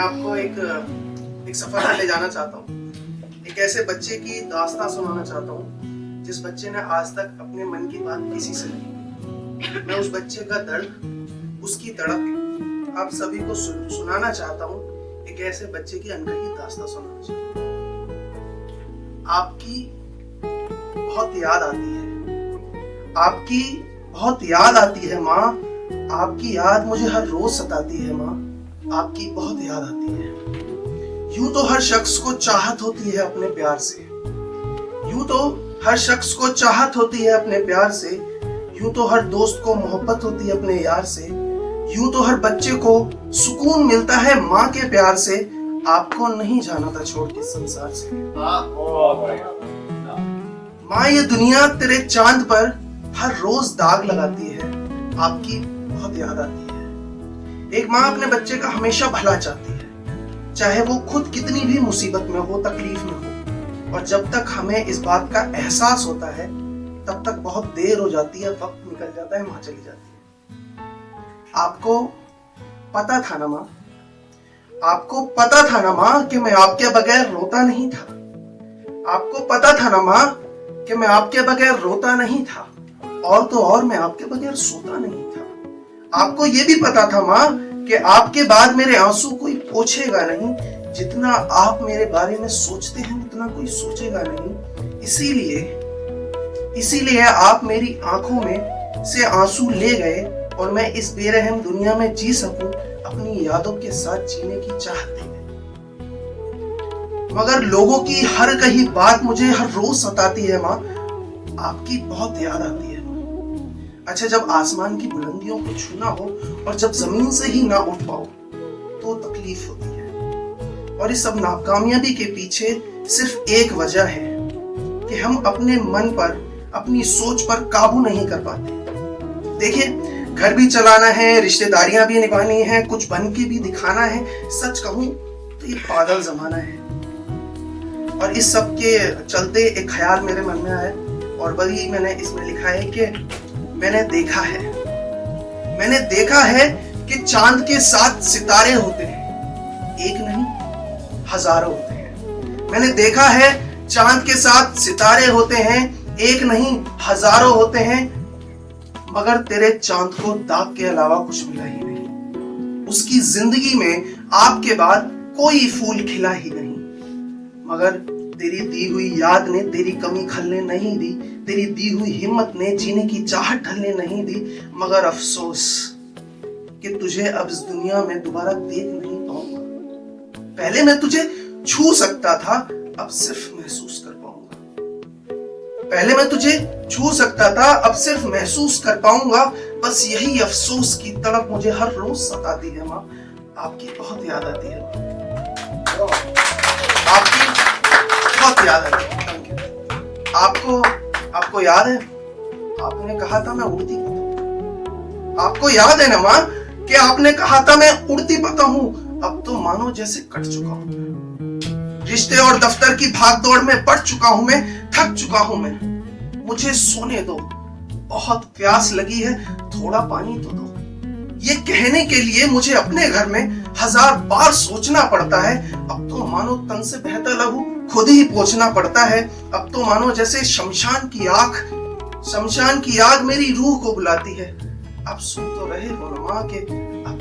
आपको एक सफर में ले जाना चाहता हूँ। एक ऐसे बच्चे की दास्तां सुनाना चाहता हूँ जिस बच्चे ने आज तक अपने मन की बात किसी से नहीं। मैं उस बच्चे का दर्द, उसकी तड़प आप सभी को सुनाना चाहता हूँ। एक ऐसे बच्चे की अनकही दास्तां सुनाना चाहता हूँ। आपकी बहुत याद आती है, आपकी बहुत याद आती है माँ, आपकी याद मुझे हर रोज सताती है माँ, आपकी बहुत याद आती है। यूं तो हर शख्स को चाहत होती है अपने प्यार से, यूं तो हर शख्स को चाहत होती है अपने प्यार से, यूं तो हर दोस्त को मोहब्बत होती है अपने यार से, यूं तो हर बच्चे को सुकून मिलता है माँ के प्यार से। आपको नहीं जाना था छोड़ के संसार से। माँ ये दुनिया तेरे चांद पर हर रोज दाग लगाती है, आपकी बहुत याद आती है। एक माँ अपने बच्चे का हमेशा भला चाहती है, चाहे वो खुद कितनी भी मुसीबत में हो, तकलीफ में हो। और जब तक हमें इस बात का एहसास होता है तब तक बहुत देर हो जाती है, वक्त निकल जाता है, माँ चली जाती है। आपको पता था ना माँ, आपको पता था ना माँ कि मैं आपके बगैर रोता नहीं था। आपको पता था ना माँ कि मैं आपके बगैर रोता नहीं था, और तो और मैं आपके बगैर सोता नहीं था। आपको ये भी पता था माँ कि आपके बाद मेरे आंसू कोई पोंछेगा नहीं, जितना आप मेरे बारे में सोचते हैं उतना कोई सोचेगा नहीं। इसीलिए आप मेरी आंखों में से आंसू ले गए और मैं इस बेरहम दुनिया में जी सकूं अपनी यादों के साथ जीने की चाहत थी। मगर लोगों की हर कही बात मुझे हर रोज सताती है माँ, आपकी बहुत याद आती है। अच्छा, जब आसमान की बुलंदियों को छूना हो और जब जमीन से ही ना उठ पाओ तो तकलीफ होती है। और इस सब नाकामयाबी के पीछे सिर्फ एक वजह है कि हम अपने मन पर, अपनी सोच पर काबू नहीं कर पाते। देखिए, घर भी चलाना है, रिश्तेदारियां भी निभानी है, कुछ बन के भी दिखाना है। सच कहूं तो ये पागल जमाना है। और इस सब के चलते एक ख्याल मेरे मन में आया और वही मैंने इसमें लिखा है कि मैंने देखा है कि चांद के 7 सितारे होते हैं, एक नहीं हजारों होते हैं। मैंने देखा है चांद के 7 सितारे होते हैं, एक नहीं हजारों होते हैं। मगर तेरे चांद को दाग के अलावा कुछ मिला ही नहीं। उसकी जिंदगी में आपके बाद कोई फूल खिला ही नहीं। मगर तेरी दी हुई याद ने तेरी कमी खलने नहीं दी, तेरी दी हुई हिम्मत ने जीने की चाहत ढलने नहीं दी। मगर अफसोस कि तुझे अब इस दुनिया में दोबारा देख नहीं पाऊंगा। पहले मैं तुझे छू सकता था, अब सिर्फ महसूस कर पाऊंगा। पहले मैं तुझे छू सकता था, अब सिर्फ महसूस कर पाऊंगा। बस यही अफसोस की तड़प मुझे हर रोज सताती है माँ, आपकी बहुत याद आती है। आपकी बहुत याद है। आपको याद है आपने कहा था मैं उड़ती पता हूं। आपको याद है ना माँ कि आपने कहा था मैं उड़ती पता हूं। अब तो मानो जैसे कट चुका हूं। रिश्ते और दफ्तर की भागदौड़ में पड़ चुका हूं मैं, थक चुका हूं मैं। मुझे सोने दो, बहुत प्यास लगी है, थोड़ा पानी तो दो। ये कहने के लिए मुझे अपने घर में 1000 बार सोचना पड़ता है। अब तो मानो तन से बहता लहू खुद ही पोंछना पड़ता है। अब तो मानो जैसे शमशान की आग मेरी रूह को बुलाती है। अब सुन तो रहे हो ना माँ के अब